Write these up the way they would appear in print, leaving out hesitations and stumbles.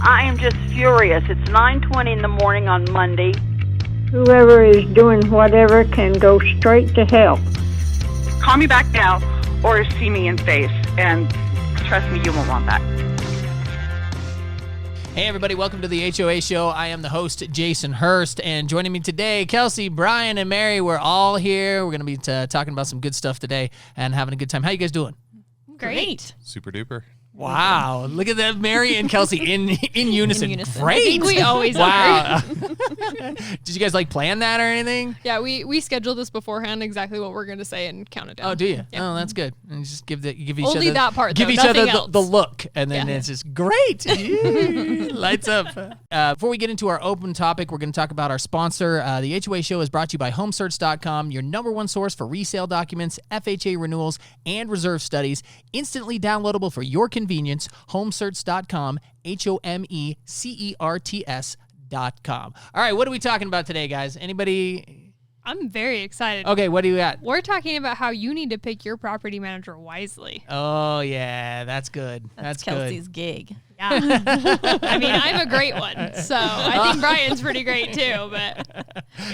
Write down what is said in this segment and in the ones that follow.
I am just furious. It's 9:20 in the morning on Monday. Whoever is doing whatever can go straight to hell. Call me back now or see me in face, and trust me, you won't want that. Hey everybody, welcome to the HOA Show. I am the host, Jason Hurst, and joining me today, Kelsey, Brian, and Mary. We're all here. We're going to be talking about some good stuff today and having a good time. How you guys doing? Great. Super duper. Wow, look at that, Mary and Kelsey in unison. Great. I think we always wow. Did you guys plan that or anything? Yeah, we scheduled this beforehand, exactly what we're going to say and count it down. Oh, do you? Yeah. Oh, that's good. And just give each Only other that part, give though, each other nothing the else. look, and then it's just great. Yeah. Lights up. Before we get into our open topic, we're going to talk about our sponsor. The HOA Show is brought to you by HomeSearch.com, your #1 source for resale documents, FHA renewals, and reserve studies. Instantly downloadable for your convenience. HomeSearch.com, HomeCerts.com. All right, what are we talking about today, guys? Anybody? I'm very excited. Okay, what do you got? We're talking about how you need to pick your property manager wisely. Oh, yeah, that's good. That's Kelsey's gig. Yeah. I mean, I'm a great one, so I think Brian's pretty great too, but...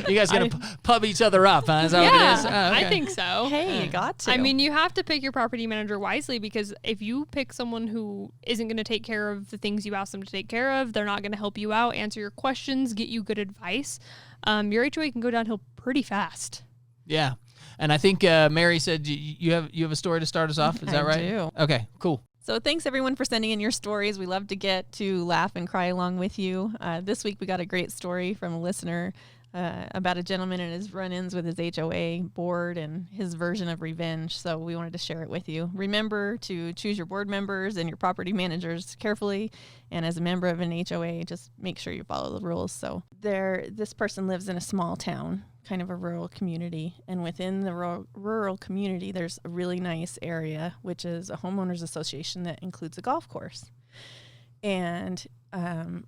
You guys going to pub each other up, huh? Is that what it is? Oh, okay. I think so. Hey, you got to. I mean, you have to pick your property manager wisely, because if you pick someone who isn't going to take care of the things you ask them to take care of, they're not going to help you out, answer your questions, get you good advice, your HOA can go downhill pretty fast. Yeah. And I think Mary said you have a story to start us off. Is that right? I do. Okay, cool. So thanks everyone for sending in your stories. We love to get to laugh and cry along with you. This week we got a great story from a listener about a gentleman and his run-ins with his HOA board and his version of revenge. So we wanted to share it with you. Remember to choose your board members and your property managers carefully. And as a member of an HOA, just make sure you follow the rules. So this person lives in a small town, kind of a rural community. And within the rural community, there's a really nice area, which is a homeowners association that includes a golf course. And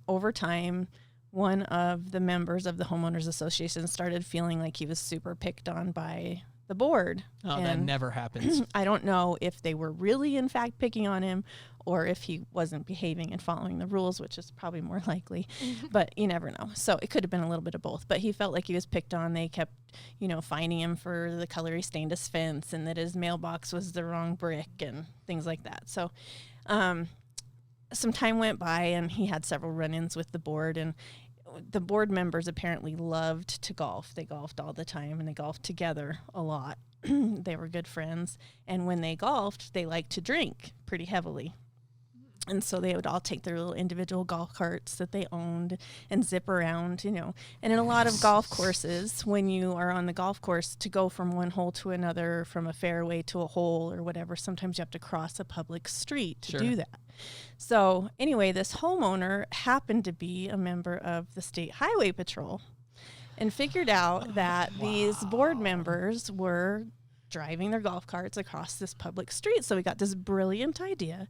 over time, one of the members of the homeowners association started feeling like he was super picked on by the board. Oh, and that never happens. I don't know if they were really, in fact, picking on him or if he wasn't behaving and following the rules, which is probably more likely. But you never know. So it could have been a little bit of both. But he felt like he was picked on. They kept, fining him for the color he stained his fence and that his mailbox was the wrong brick and things like that. So some time went by and he had several run-ins with the board, and the board members apparently loved to golf. They golfed all the time, and they golfed together a lot. They were good friends. And when they golfed, they liked to drink pretty heavily. And so they would all take their little individual golf carts that they owned and zip around, And in a lot of golf courses, when you are on the golf course, to go from one hole to another, from a fairway to a hole or whatever, sometimes you have to cross a public street to do that. So anyway, this homeowner happened to be a member of the State Highway Patrol and figured out that these board members were driving their golf carts across this public street. So he got this brilliant idea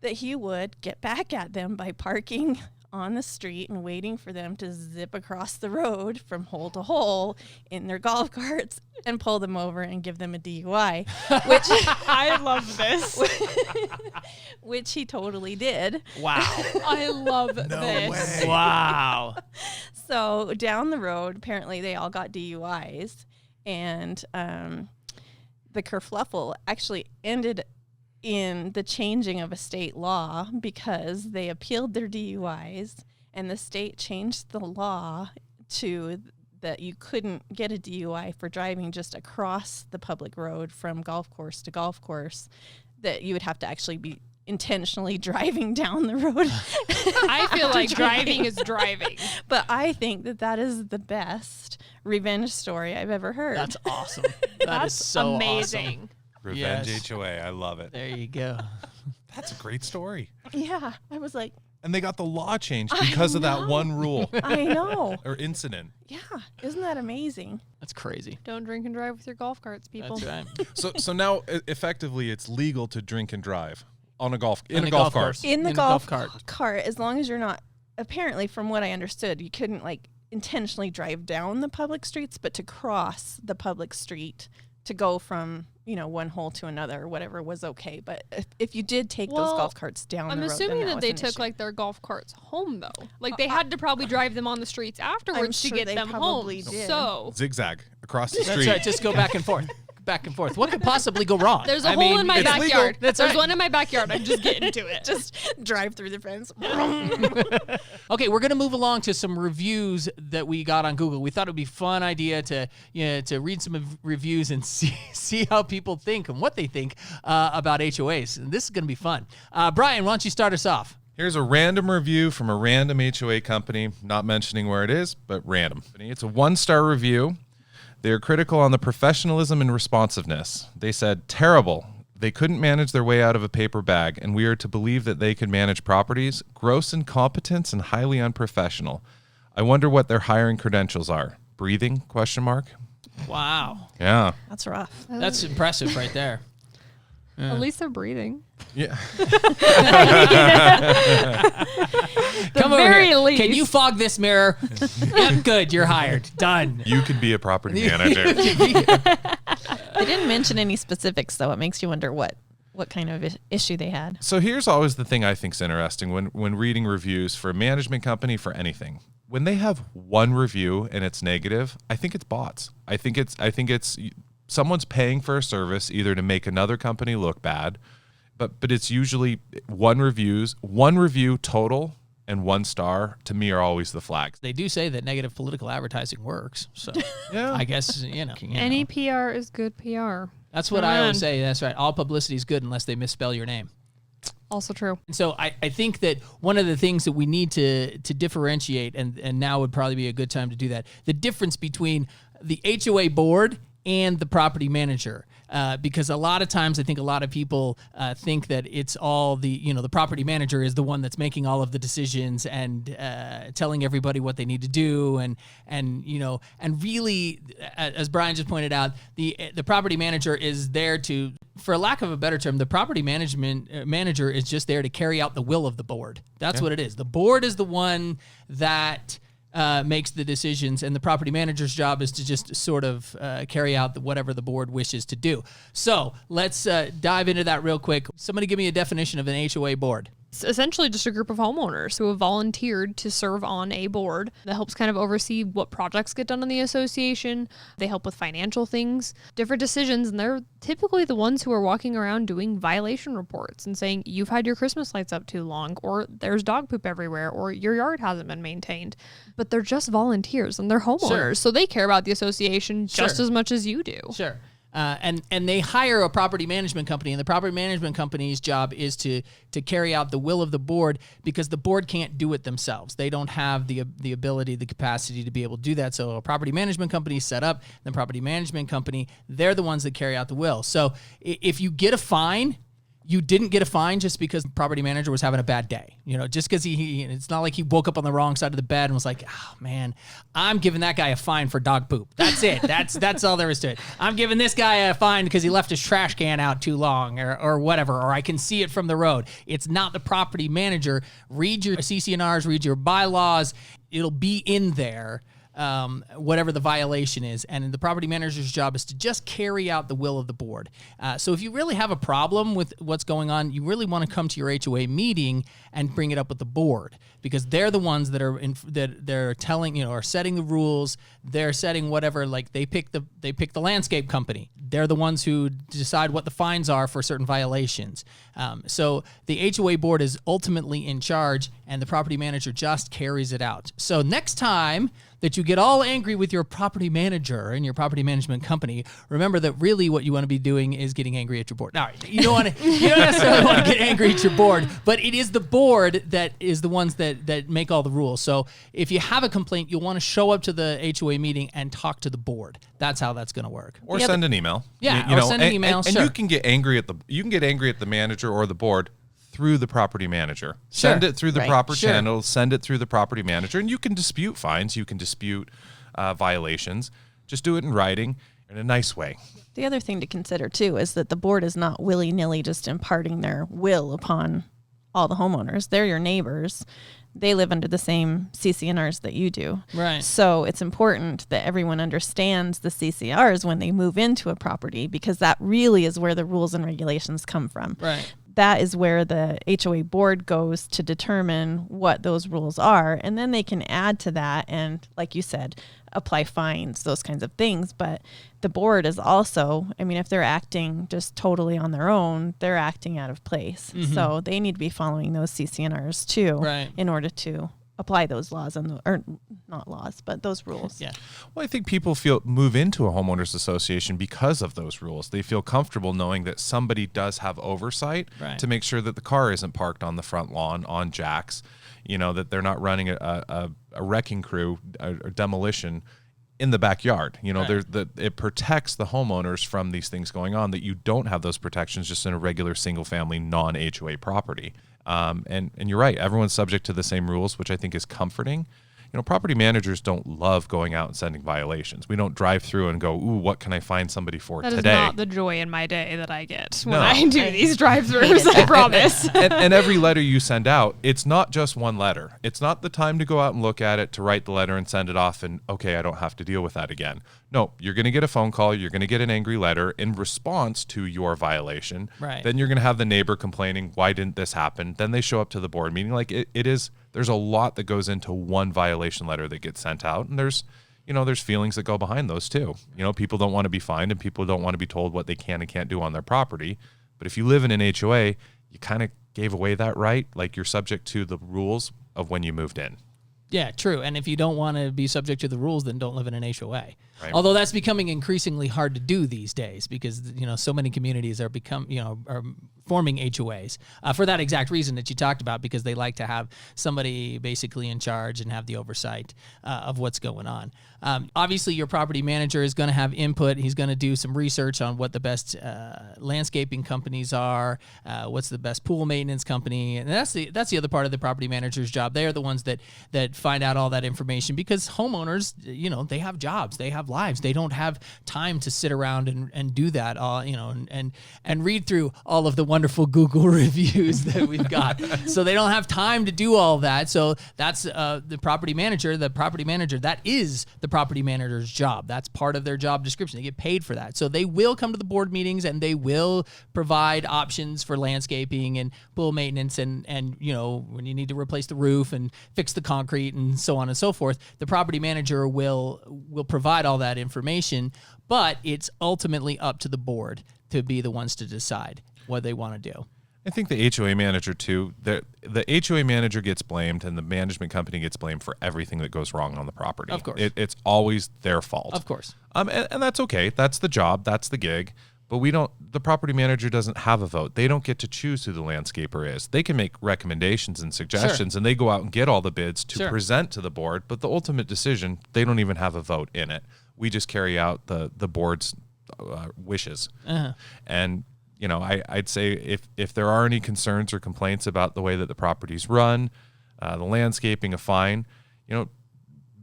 that he would get back at them by parking on the street and waiting for them to zip across the road from hole to hole in their golf carts and pull them over and give them a DUI, which I love this. which he totally did. Wow. I love this. way. Wow. So down the road, apparently they all got DUIs, and the kerfluffle actually ended in the changing of a state law because they appealed their DUIs, and the state changed the law to that you couldn't get a DUI for driving just across the public road from golf course to golf course, that you would have to actually be intentionally driving down the road. I feel like driving is driving. But I think that is the best revenge story I've ever heard. That's awesome. That's so amazing. Awesome. Revenge Yes. HOA. I love it. There you go. That's a great story. Yeah, I was like, And they got the law changed because of that one rule I know. or incident. Yeah, isn't that amazing? That's crazy. Don't drink and drive with your golf carts, people. That's right. So now effectively it's legal to drink and drive on a golf On a a golf golf cart. course. In the In a golf golf cart, as long as you're not, apparently from what I understood, you couldn't intentionally drive down the public streets, but to cross the public street to go from, one hole to another or whatever was okay. But if you did take those golf carts down I'm the road, assuming then that was they an took issue. like their golf carts home though. Like they had to probably drive them on the streets afterwards to sure get they them home. probably did. So Zigzag across the That's street. right. Just go back and forth. Back and forth. What could possibly go wrong? there's a I hole mean, in my it's legal. backyard. That's There's right. one in my backyard. I'm just getting to it. Just drive through the fence. Okay, we're going to move along to some reviews that we got on Google. We thought it would be a fun idea to read some reviews and see how people think and what they think about HOAs. And this is going to be fun. Brian, why don't you start us off? Here's a random review from a random HOA company, not mentioning where it is, but random. It's a 1-star review. They're critical on the professionalism and responsiveness. They said, terrible. They couldn't manage their way out of a paper bag, and we are to believe that they could manage properties. Gross incompetence and highly unprofessional. I wonder what their hiring credentials are. Breathing? ? Wow. Yeah. That's rough. That's impressive right there. At least they're breathing. Yeah. Come over very here. least. Can you fog this mirror? Yep, good. You're hired. Done. You could be a property manager. They didn't mention any specifics, though. It makes you wonder what kind of issue they had. So here's always the thing I think is interesting when reading reviews for a management company, for anything. When they have one review and it's negative, I think it's bots. I think it's someone's paying for a service either to make another company look bad, but it's usually one review total and 1 star to me are always the flags. They do say that negative political advertising works. So Yeah. I guess, Any PR is good PR. That's what I always say. That's right. All publicity is good unless they misspell your name. Also true. And so I think that one of the things that we need to differentiate, and now would probably be a good time to do that, the difference between the HOA board and the property manager. Because a lot of times I think a lot of people think that it's all the property manager is the one that's making all of the decisions and telling everybody what they need to do. And really, as Brian just pointed out, the property manager is there to, for lack of a better term, the property manager is just there to carry out the will of the board. That's what it is. The board is the one that makes the decisions, and the property manager's job is to just sort of carry out whatever the board wishes to do. So let's dive into that real quick. Somebody give me a definition of an HOA board. It's essentially just a group of homeowners who have volunteered to serve on a board that helps kind of oversee what projects get done in the association. They help with financial things, different decisions, and they're typically the ones who are walking around doing violation reports and saying, you've had your Christmas lights up too long, or there's dog poop everywhere, or your yard hasn't been maintained. But they're just volunteers and they're homeowners, Sure. so they care about the association just Sure. as much as you do. Sure. And they hire a property management company, and the property management company's job is to carry out the will of the board, because the board can't do it themselves. They don't have the ability, the capacity to be able to do that. So a property management company is set up, the property management company, they're the ones that carry out the will. So if you get a fine, you didn't get a fine just because the property manager was having a bad day. Just because it's not like he woke up on the wrong side of the bed and was like, oh man, I'm giving that guy a fine for dog poop. That's it. That's all there is to it. I'm giving this guy a fine because he left his trash can out too long or whatever, or I can see it from the road. It's not the property manager. Read your CC&Rs, read your bylaws. It'll be in there. Whatever the violation is. And the property manager's job is to just carry out the will of the board. So if you really have a problem with what's going on, you really want to come to your HOA meeting and bring it up with the board, because they're the ones that are they're telling, are setting the rules. They're setting whatever, like they pick the landscape company. They're the ones who decide what the fines are for certain violations. So the HOA board is ultimately in charge, and the property manager just carries it out. So next time that you get all angry with your property manager and your property management company, remember that really what you want to be doing is getting angry at your board. Now, you don't necessarily want to get angry at your board, but it is the board that is the ones that make all the rules. So if you have a complaint, you'll want to show up to the HOA meeting and talk to the board. That's how that's going to work. Or send an email. Yeah, or send an email, And sure. you can get angry at the manager or the board through the property manager. Send it through the proper channels, send it through the property manager, and you can dispute fines, you can dispute violations. Just do it in writing in a nice way. The other thing to consider, too, is that the board is not willy-nilly just imparting their will upon all the homeowners. They're your neighbors. they live under the same CCNRs that you do. Right. So it's important that everyone understands the CCRs when they move into a property, because that really is where the rules and regulations come from. Right. That is where the HOA board goes to determine what those rules are. And then they can add to that and, like you said, apply fines, those kinds of things. But the board is also, I mean, if they're acting just totally on their own, they're acting out of place. So they need to be following those CCNRs too, Right. in order to apply those laws or not laws, but those rules. Yeah. Well, I think people move into a homeowners association because of those rules. They feel comfortable knowing that somebody does have oversight Right. to make sure that the car isn't parked on the front lawn on jacks, that they're not running a wrecking crew or demolition in the backyard. Right. It protects the homeowners from these things going on, that you don't have those protections just in a regular single family non-HOA property. And you're right, everyone's subject to the same rules, which I think is comforting. Property managers don't love going out and sending violations. We don't drive through and go, ooh, what can I find somebody for That today? is not the joy in my day that I get when No. I do these drive-throughs, I promise. and every letter you send out, it's not just one letter. It's not the time to go out and look at it, to write the letter and send it off and, okay, I don't have to deal with that again. No, you're going to get a phone call. You're going to get an angry letter in response to your violation. Right. Then you're going to have the neighbor complaining, why didn't this happen? Then they show up to the board meeting. Like it is, there's a lot that goes into one violation letter that gets sent out. And there's feelings that go behind those too. People don't want to be fined and people don't want to be told what they can and can't do on their property. But if you live in an HOA, you kind of gave away that right. Like you're subject to the rules of when you moved in. Yeah, true. And if you don't want to be subject to the rules, then don't live in an HOA. Right. Although that's becoming increasingly hard to do these days because so many communities are forming HOAs for that exact reason that you talked about, because they like to have somebody basically in charge and have the oversight of what's going on. Obviously, your property manager is going to have input. He's going to do some research on what the best landscaping companies are, what's the best pool maintenance company, and that's the other part of the property manager's job. They are the ones that find out all that information, because homeowners, they have jobs, they have lives, they don't have time to sit around and do that all, and read through all of the wonderful Google reviews that we've got. So they don't have time to do all that. So that's the property manager. That is the property manager's job. That's part of their job description. They get paid for that. So they will come to the board meetings and they will provide options for landscaping and pool maintenance and when you need to replace the roof and fix the concrete and so on and so forth. The property manager will provide all that information, but it's ultimately up to the board to be the ones to decide what they want to do. I think the HOA manager too, the HOA manager gets blamed and the management company gets blamed for everything that goes wrong on the property. Of course. It's always their fault. Of course. And that's okay. That's the job. That's the gig. But the property manager doesn't have a vote. They don't get to choose who the landscaper is. They can make recommendations and suggestions, and they go out and get all the bids to present to the board. But the ultimate decision, they don't even have a vote in it. We just carry out the board's wishes. Uh-huh. And I'd say if there are any concerns or complaints about the way that the property's run, the landscaping, a fine,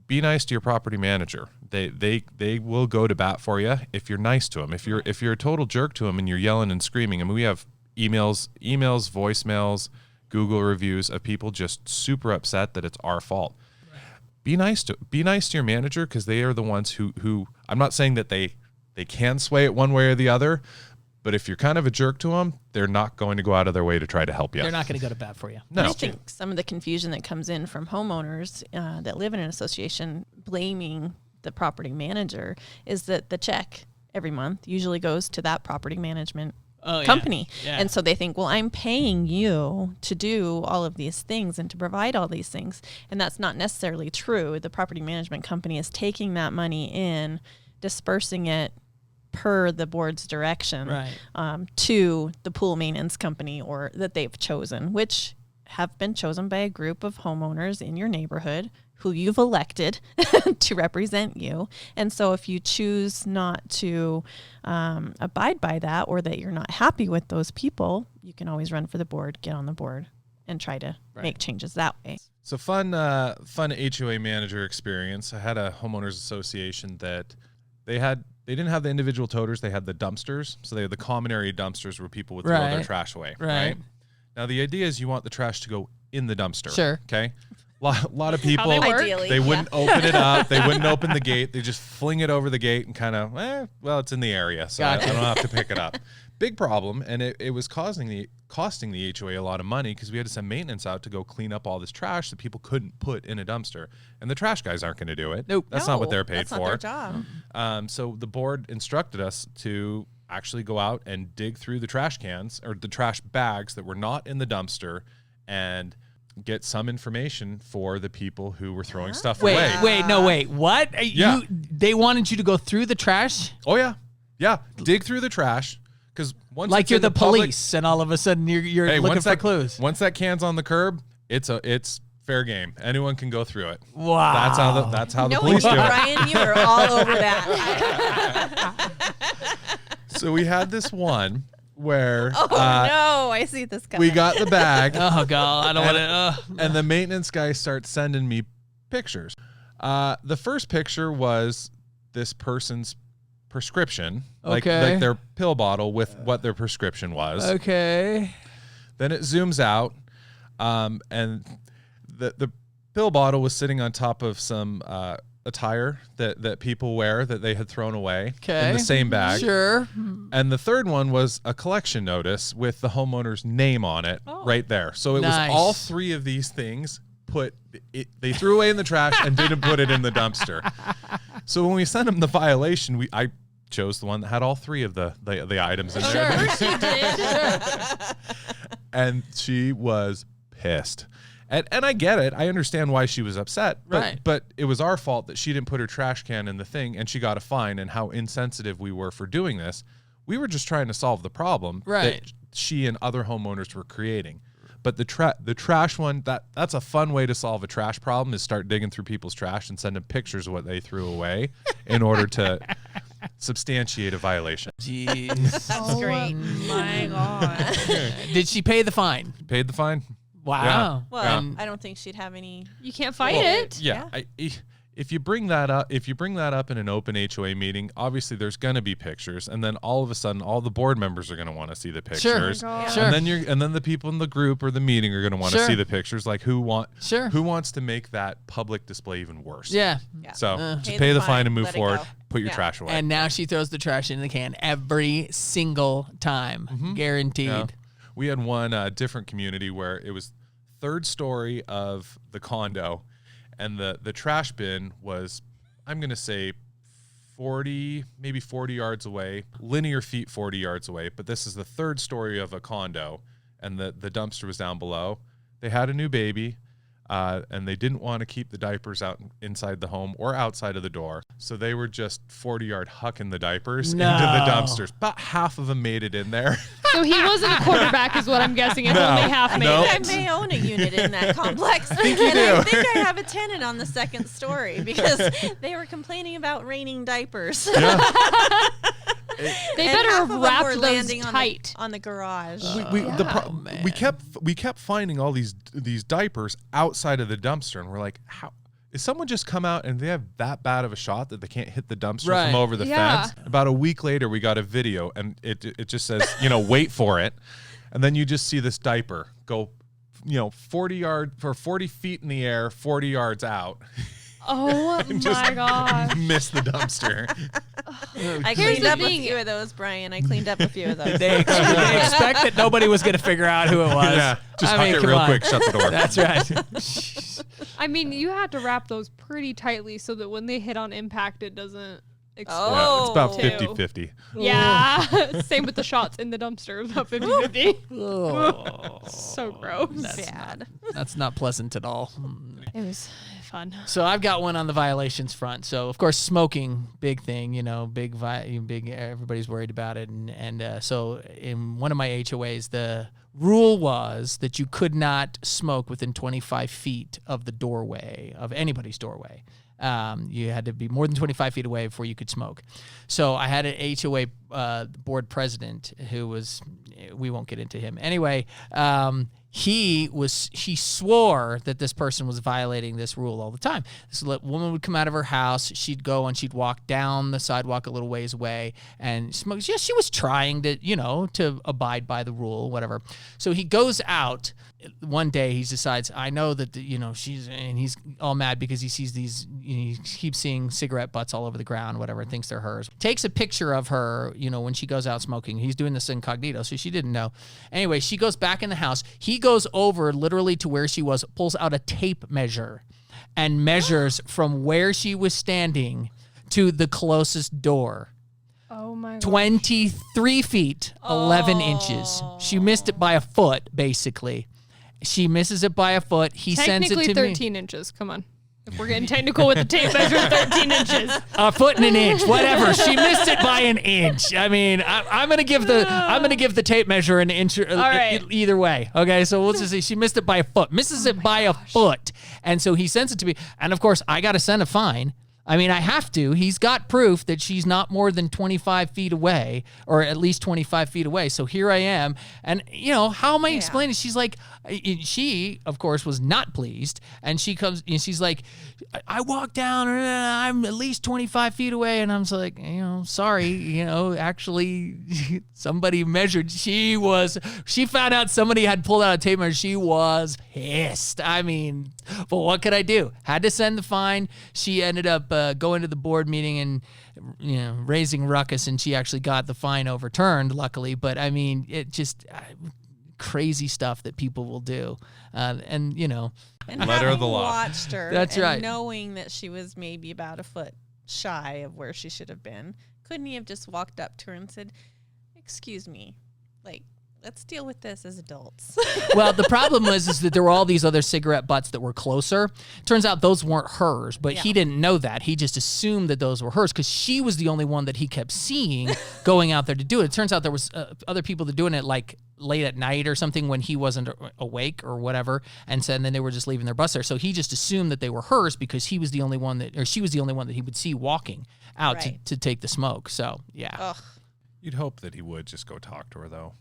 be nice to your property manager. They will go to bat for you if you're nice to them. If you're a total jerk to them and you're yelling and screaming, I mean, we have emails, voicemails, Google reviews of people just super upset that it's our fault. Right. Be nice to your manager, because they are the ones who I'm not saying that they can sway it one way or the other. But if you're kind of a jerk to them, they're not going to go out of their way to try to help you. They're not going to go to bat for you. No. I think some of the confusion that comes in from homeowners that live in an association blaming the property manager is that the check every month usually goes to that property management company. Yeah. And so they think, well, I'm paying you to do all of these things and to provide all these things. And that's not necessarily true. The property management company is taking that money in, dispersing it per the board's direction, right, to the pool maintenance company or that they've chosen, which have been chosen by a group of homeowners in your neighborhood who you've elected to represent you. And so if you choose not to abide by that, or that you're not happy with those people, you can always run for the board, get on the board, and try to make changes that way. So fun HOA manager experience. I had a homeowners association that they didn't have the individual toters, they had the dumpsters. So they had the common area dumpsters where people would throw their trash away. Right. Now the idea is you want the trash to go in the dumpster. Sure. Okay. lot of people, they work. Ideally, they wouldn't open it up. They wouldn't open the gate. They just fling it over the gate and kind of, well, it's in the area, so I Gotcha. don't have to pick it up. Big problem, and it was costing the HOA a lot of money because we had to send maintenance out to go clean up all this trash that people couldn't put in a dumpster, and the trash guys aren't going to do it. Nope. That's not what they're paid that's for. Not their job. So the board instructed us to actually go out and dig through the trash cans or the trash bags that were not in the dumpster and get some information for the people who were throwing stuff away. Wait. What? Yeah. They wanted you to go through the trash? Oh yeah. Dig through the trash because once Like it's you're in the public- police, and all of a sudden you're Hey, looking once for that, clues. Once that can's on the curb, it's fair game. Anyone can go through it. Wow. That's how the No, police do it. Brian, you are all over that. So we had this one where Oh no, I see this coming. we got the bag. Oh God, I don't want to. And the maintenance guy starts sending me pictures. The first picture was this person's prescription, like their pill bottle with what their prescription was. Okay. Then it zooms out, and the pill bottle was sitting on top of some attire that people wear that they had thrown away in the same bag. Sure. And the third one was a collection notice with the homeowner's name on it right there. So it Nice. was all three of these things they threw away in the trash and didn't put it in the dumpster. So when we sent them the violation, I chose the one that had all three of the items in there. And she was pissed. And I get it. I understand why she was upset. But, Right. but it was our fault that she didn't put her trash can in the thing and she got a fine, and how insensitive we were for doing this. We were just trying to solve the problem Right. that she and other homeowners were creating. But the trash one, that's a fun way to solve a trash problem, is start digging through people's trash and send them pictures of what they threw away in order to substantiate a violation. Jeez. That's great. My God. Did she pay the fine? Paid the fine? Wow. Well, Yeah. I don't think she'd have any. You can't fight it. Yeah. If you bring that up, in an open HOA meeting, obviously there's going to be pictures, and then all of a sudden, all the board members are going to want to see the pictures. Sure. And then the people in the group or the meeting are going to want to Sure. see the pictures. Like who Sure. wants to make that public display even worse? Yeah. So just pay the fine and move let it forward. go. Put your Yeah. trash away. And now she throws the trash in the can every single time. Guaranteed. Yeah. We had one different community where it was third story of the condo, and the trash bin was, I'm going to say 40 yards away, linear feet 40 yards away, but this is the third story of a condo, and the dumpster was down below. They had a new baby, and they didn't want to keep the diapers out inside the home or outside of the door, so they were just 40-yard hucking the diapers into the dumpsters. About half of them made it in there. So he wasn't a quarterback, is what I'm guessing. It's only half made no. it. I may own a unit in that complex. you and do. I think I have a tenant on the second story because they were complaining about raining diapers. They And better half have of them wrapped were those landing tight. on the garage. We kept finding all these diapers outside of the dumpster, and we're like, how is someone just come out and they have that bad of a shot that they can't hit the dumpster Right. from over the Yeah. fence? About a week later, we got a video, and it just says, wait for it, and then you just see this diaper go, 40 feet in the air, 40 yards out. Oh my God. Miss the dumpster. I Here's cleaned the up a thing. few of those, Brian. I cleaned up a few of those. They expect that nobody was going to figure out who it was. Yeah, just I huck mean, it come real on. quick, shut the door. That's right. I mean, you had to wrap those pretty tightly so that when they hit on impact, it doesn't explode. Yeah, it's about Oh. 50-50. Yeah. Same with the shots in the dumpster, about 50-50. Oh, So gross. Bad. that's not pleasant at all. It was fun. So I've got one on the violations front. So of course, smoking, big thing. Big. Everybody's worried about it, and so in one of my HOAs, the rule was that you could not smoke within 25 feet of the doorway of anybody's doorway. You had to be more than 25 feet away before you could smoke. So I had an HOA board president who was, we won't get into him. Anyway, He swore that this person was violating this rule all the time. This woman would come out of her house, she'd go and she'd walk down the sidewalk a little ways away and smoke. Yes, she was trying to, to abide by the rule, whatever. So he goes out. One day he decides, I know that, and he's all mad because he sees these, he keeps seeing cigarette butts all over the ground, whatever, thinks they're hers. Takes a picture of her, when she goes out smoking. He's doing this incognito, so she didn't know. Anyway, she goes back in the house. He goes over literally to where she was, pulls out a tape measure and measures from where she was standing to the closest door. Oh my God. 23 feet, 11 inches. She missed it by a foot, basically. She misses it by a foot. He sends it to me. Technically 13 inches. Come on. If we're getting technical with the tape measure, 13 inches. A foot and an inch, whatever. She missed it by an inch. I mean, I'm gonna give the tape measure an inch. Right. Either way. Okay, so we'll just say she missed it by a foot. Misses it by a foot, and so he sends it to me. And of course, I got to send a fine. I mean, I have to. He's got proof that she's not more than 25 feet away, or at least 25 feet away. So here I am. And, how am I explaining? She's like, she, of course, was not pleased. And she comes, and she's like, I walked down, and I'm at least 25 feet away. And I'm just like, sorry, actually, somebody measured. She found out somebody had pulled out a tape measure. She was pissed. I mean, but what could I do? Had to send the fine. She ended up going to the board meeting and raising ruckus, and she actually got the fine overturned, luckily. But I mean, it just crazy stuff that people will do, and letter of the law. Watched her. That's and right. Knowing that she was maybe about a foot shy of where she should have been, couldn't he have just walked up to her and said, "Excuse me, let's deal with this as adults." Well, the problem is that there were all these other cigarette butts that were closer. Turns out those weren't hers, but he didn't know that. He just assumed that those were hers because she was the only one that he kept seeing going out there to do it. It turns out there was other people that doing it like late at night or something when he wasn't awake or whatever, and then they were just leaving their bus there. So he just assumed that they were hers because she was the only one that he would see walking out to take the smoke. So yeah. Ugh. You'd hope that he would just go talk to her, though.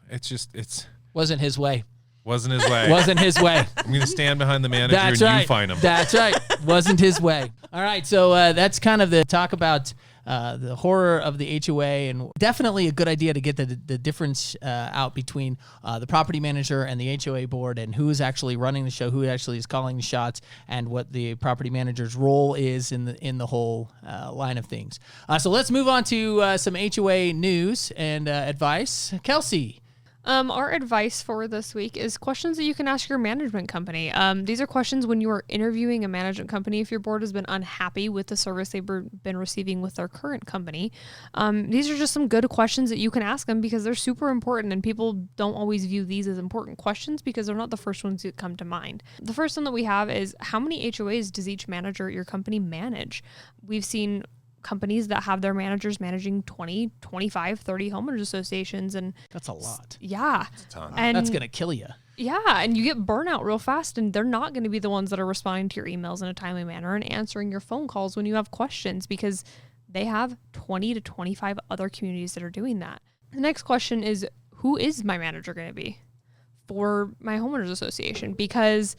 It's wasn't his way. Wasn't his way. Wasn't his way. I'm going to stand behind the manager That's and right. you find him. That's right. Wasn't his way. All right. So that's kind of the talk about the horror of the HOA, and definitely a good idea to get the difference out between the property manager and the HOA board, and who is actually running the show, who actually is calling the shots, and what the property manager's role is in the whole line of things. So let's move on to some HOA news and advice. Kelsey. Our advice for this week is questions that you can ask your management company. These are questions when you are interviewing a management company if your board has been unhappy with the service they've been receiving with their current company. These are just some good questions that you can ask them because they're super important, and people don't always view these as important questions because they're not the first ones that come to mind. The first one that we have is, how many HOAs does each manager at your company manage? We've seen companies that have their managers managing 20, 25, 30 homeowners associations, and That's a lot. yeah. That's a ton. And That's going to kill you. yeah, and you get burnout real fast, and they're not going to be the ones that are responding to your emails in a timely manner and answering your phone calls when you have questions, because they have 20 to 25 other communities that are doing that. The next question is, who is my manager going to be for my homeowners association? Because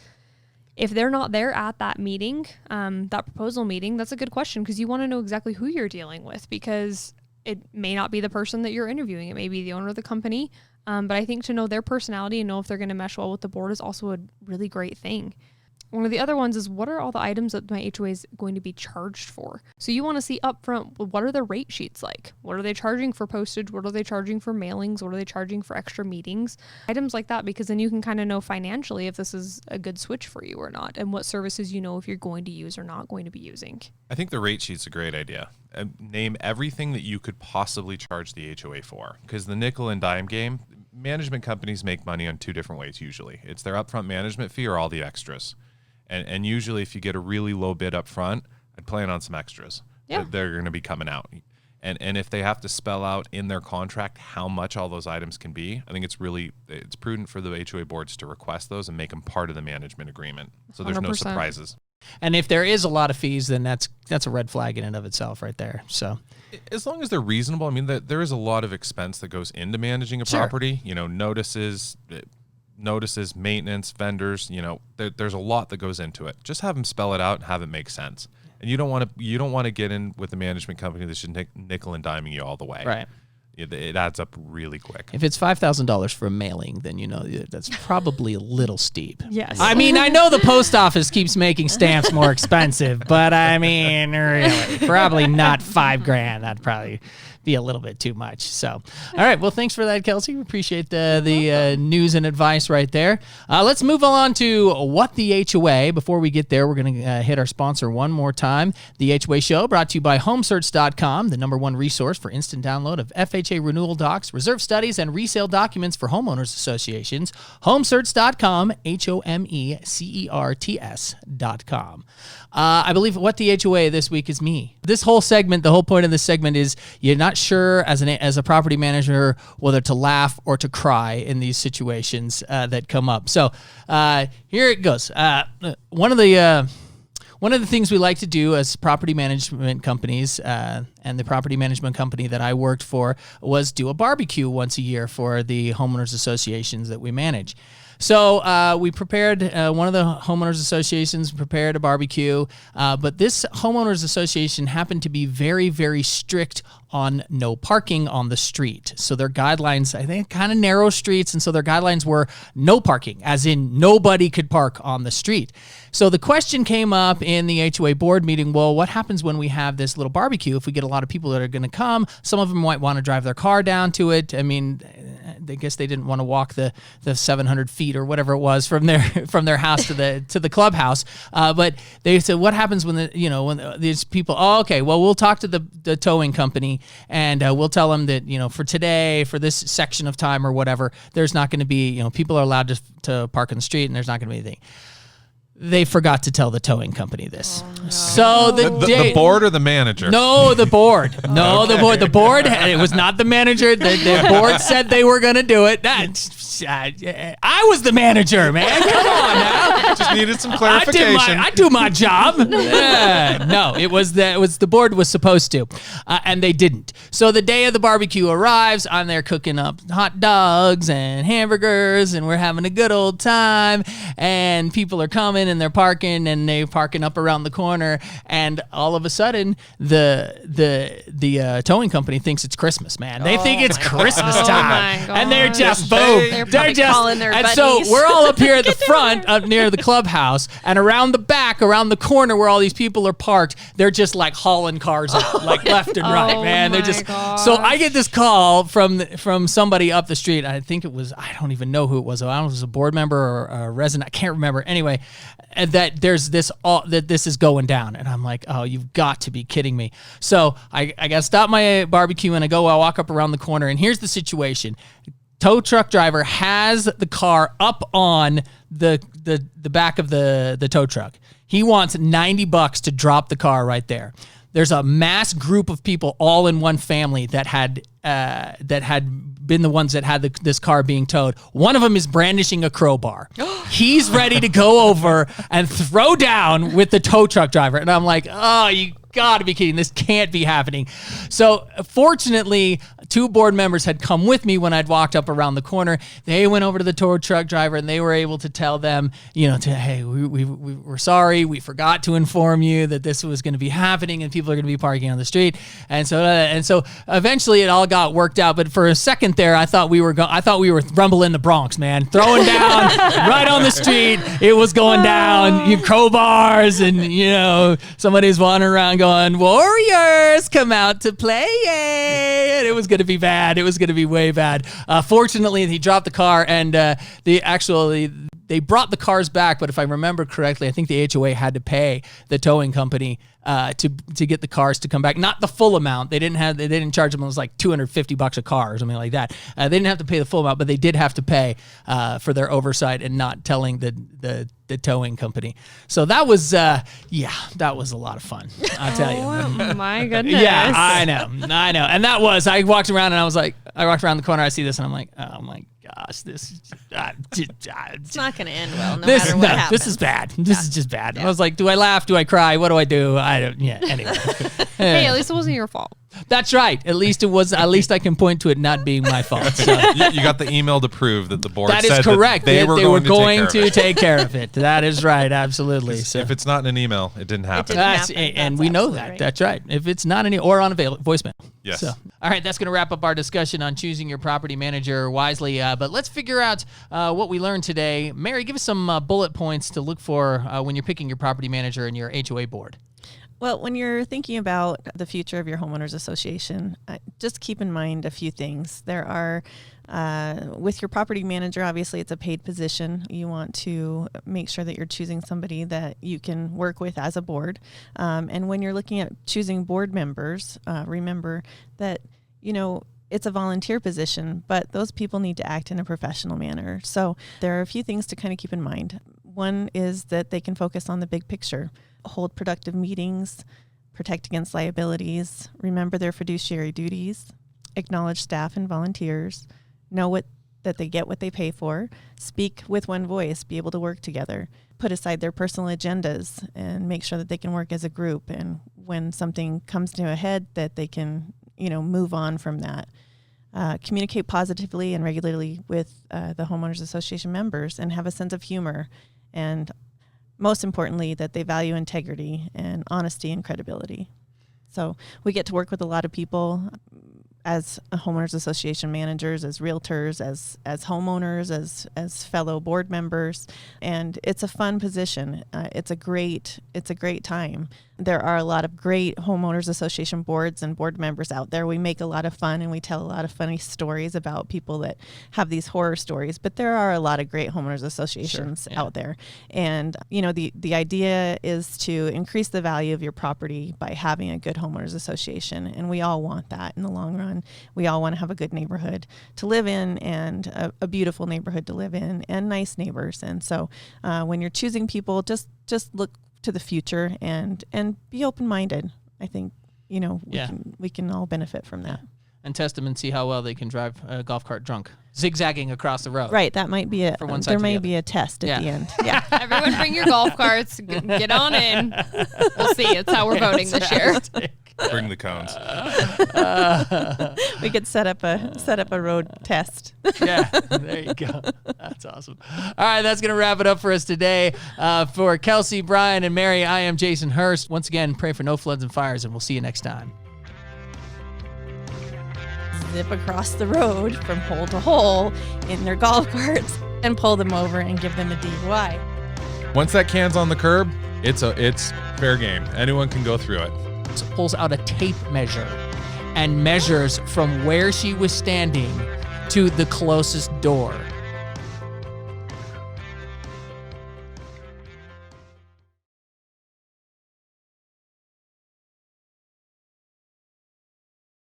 if they're not there at that meeting, that proposal meeting, that's a good question, because you want to know exactly who you're dealing with, because it may not be the person that you're interviewing. It may be the owner of the company. But I think to know their personality and know if they're going to mesh well with the board is also a really great thing. One of the other ones is, what are all the items that my HOA is going to be charged for? So you want to see upfront, what are the rate sheets like? What are they charging for postage? What are they charging for mailings? What are they charging for extra meetings? Items like that, because then you can kind of know financially if this is a good switch for you or not, and what services you know if you're going to use or not going to be using. I think the rate sheet's a great idea. Name everything that you could possibly charge the HOA for, because the nickel and dime game, management companies make money on two different ways usually. It's their upfront management fee or all the extras. And usually if you get a really low bid up front, I'd plan on some extras. Yeah. They're going to be coming out. And if they have to spell out in their contract how much all those items can be, I think it's prudent for the HOA boards to request those and make them part of the management agreement. So there's no 100%. surprises. And if there is a lot of fees, then that's a red flag in and of itself right there. So as long as they're reasonable, I mean, there is a lot of expense that goes into managing a Sure. property, notices, notices, maintenance, vendors. There's a lot that goes into it. Just have them spell it out and have it make sense. And you don't want to get in with the management company that's just nickel and diming you all the way. Right. It adds up really quick. If it's $5,000 for a mailing, then that's probably a little steep. Yes. I mean, I know the post office keeps making stamps more expensive, but I mean, really, probably not $5,000. That'd probably be a little bit too much. So, all right. Well, thanks for that, Kelsey. We appreciate the news and advice right there. Let's move on to What the HOA. Before we get there, we're going to hit our sponsor one more time. The HOA Show, brought to you by HomeSearch.com, the #1 resource for instant download of FHA renewal docs, reserve studies, and resale documents for homeowners associations. HomeSearch.com, HomeCerts.com. I believe What the HOA this week is me. This whole segment, the whole point of this segment is you're not sure as a property manager whether to laugh or to cry in these situations that come up. So here it goes. One of the things we like to do as property management companies, and the property management company that I worked for, was do a barbecue once a year for the homeowners associations that we manage. So we prepared, one of the homeowners associations prepared a barbecue, but this homeowners association happened to be very, very strict on no parking on the street. So their guidelines, I think, kind of narrow streets, and so their guidelines were no parking, as in nobody could park on the street. So the question came up in the HOA board meeting, well, what happens when we have this little barbecue? If we get a lot of people that are going to come, some of them might want to drive their car down to it. I mean, I guess they didn't want to walk the 700 feet or whatever it was from their house to the clubhouse. But they said, what happens when when these people? Oh, okay. Well, we'll talk to the towing company and we'll tell them that for today, for this section of time or whatever, there's not going to be people are allowed to park on the street and there's not going to be anything. They forgot to tell the towing company this. Oh, no. So the board or the manager? No, the board. No, okay. The board. It was not the manager. The board said they were going to do it. I was the manager, man. Come on now. Just needed some clarification. I do my job. No, it was the board was supposed to, and they didn't. So the day of the barbecue arrives. I'm there cooking up hot dogs and hamburgers, and we're having a good old time. And people are coming and they're parking, and they're parking up around the corner. And all of a sudden, the towing company thinks it's Christmas, man. They think it's Christmas time, and they're just boom. They're just calling their buddies. So we're all up here at the front, up near the clubhouse, and around the back, around the corner where all these people are parked, they're just like hauling cars out, like left and right, man. They're just. Gosh. So I get this call from somebody up the street. I think it was, I don't even know who it was. I don't know if it was a board member or a resident. I can't remember. Anyway, and that there's this that this is going down, and I'm like, oh, you've got to be kidding me. So I got to stop my barbecue and I walk up around the corner, and here's the situation. Tow truck driver has the car up on the back of the tow truck. He wants $90 to drop the car right there. There's a mass group of people all in one family that had been the ones that had this car being towed. One of them is brandishing a crowbar. He's ready to go over and throw down with the tow truck driver. And I'm like, oh, you got to be kidding. This can't be happening. So fortunately, 2 board members had come with me when I'd walked up around the corner. They went over to the tow truck driver and they were able to tell them, hey, we're sorry. We forgot to inform you that this was going to be happening and people are going to be parking on the street. And so eventually it all got worked out. But for a second there, I thought we were rumbling the Bronx, man, throwing down right on the street. It was going down, crowbars, and somebody's wandering around going, "Warriors, come out to play!" And it was going to be bad. It was going to be way bad. Fortunately, he dropped the car, and they brought the cars back. But if I remember correctly, I think the HOA had to pay the towing company to get the cars to come back. Not the full amount. They didn't charge them. It was like $250 a car or something like that. They didn't have to pay the full amount, but they did have to pay for their oversight and not telling the towing company. So that was that was a lot of fun. I'll tell you. Oh my goodness. Yeah, I know. I walked around and I walked around the corner. I see this and I'm like, oh my gosh, this is it's not going to end well. No matter what happens. This is bad. This is just bad. Yeah. I was like, do I laugh? Do I cry? What do I do? I don't. Yeah. Anyway. Hey, at least it wasn't your fault. That's right. At least I can point to it not being my fault. So. You got the email to prove that the board That said is correct. that they were going to take care of it. That is right. Absolutely. So. If it's not in an email, it didn't happen. And we know that. Right. That's right. If it's not or on a voicemail. Yes. So, all right, that's going to wrap up our discussion on choosing your property manager wisely. But let's figure out what we learned today. Mary, give us some bullet points to look for when you're picking your property manager and your HOA board. Well, when you're thinking about the future of your homeowners association, just keep in mind a few things. There are, with your property manager, obviously it's a paid position. You want to make sure that you're choosing somebody that you can work with as a board. And when you're looking at choosing board members, remember that, it's a volunteer position, but those people need to act in a professional manner. So there are a few things to kind of keep in mind. One is that they can focus on the big picture, hold productive meetings, protect against liabilities, remember their fiduciary duties, acknowledge staff and volunteers, know that they get what they pay for, speak with one voice, be able to work together, put aside their personal agendas and make sure that they can work as a group. And when something comes to a head, that they can, move on from that. Communicate positively and regularly with the homeowners association members and have a sense of humor. And most importantly, that they value integrity and honesty and credibility. So we get to work with a lot of people as homeowners association managers, as realtors, as homeowners, as fellow board members, and it's a fun position. It's a great time. There are a lot of great homeowners association boards and board members out there. We make a lot of fun and we tell a lot of funny stories about people that have these horror stories, but there are a lot of great homeowners associations out there. And the idea is to increase the value of your property by having a good homeowners association, and we all want that in the long run. We all want to have a good neighborhood to live in and a beautiful neighborhood to live in and nice neighbors. And so when you're choosing people, just look to the future and be open-minded. I think, we can all benefit from that. And test them and see how well they can drive a golf cart drunk, zigzagging across the road. Right. That might be there may be a test at the end. Yeah. Everyone bring your golf carts. Get on in. We'll see. It's how we're voting this year. Bring the cones. We could set up a road test. Yeah, there you go. That's awesome. All right, that's going to wrap it up for us today. For Kelsey, Brian, and Mary, I am Jason Hurst. Once again, pray for no floods and fires, and we'll see you next time. Zip across the road from hole to hole in their golf carts and pull them over and give them a DUI. Once that can's on the curb, it's fair game. Anyone can go through it. Pulls out a tape measure and measures from where she was standing to the closest door.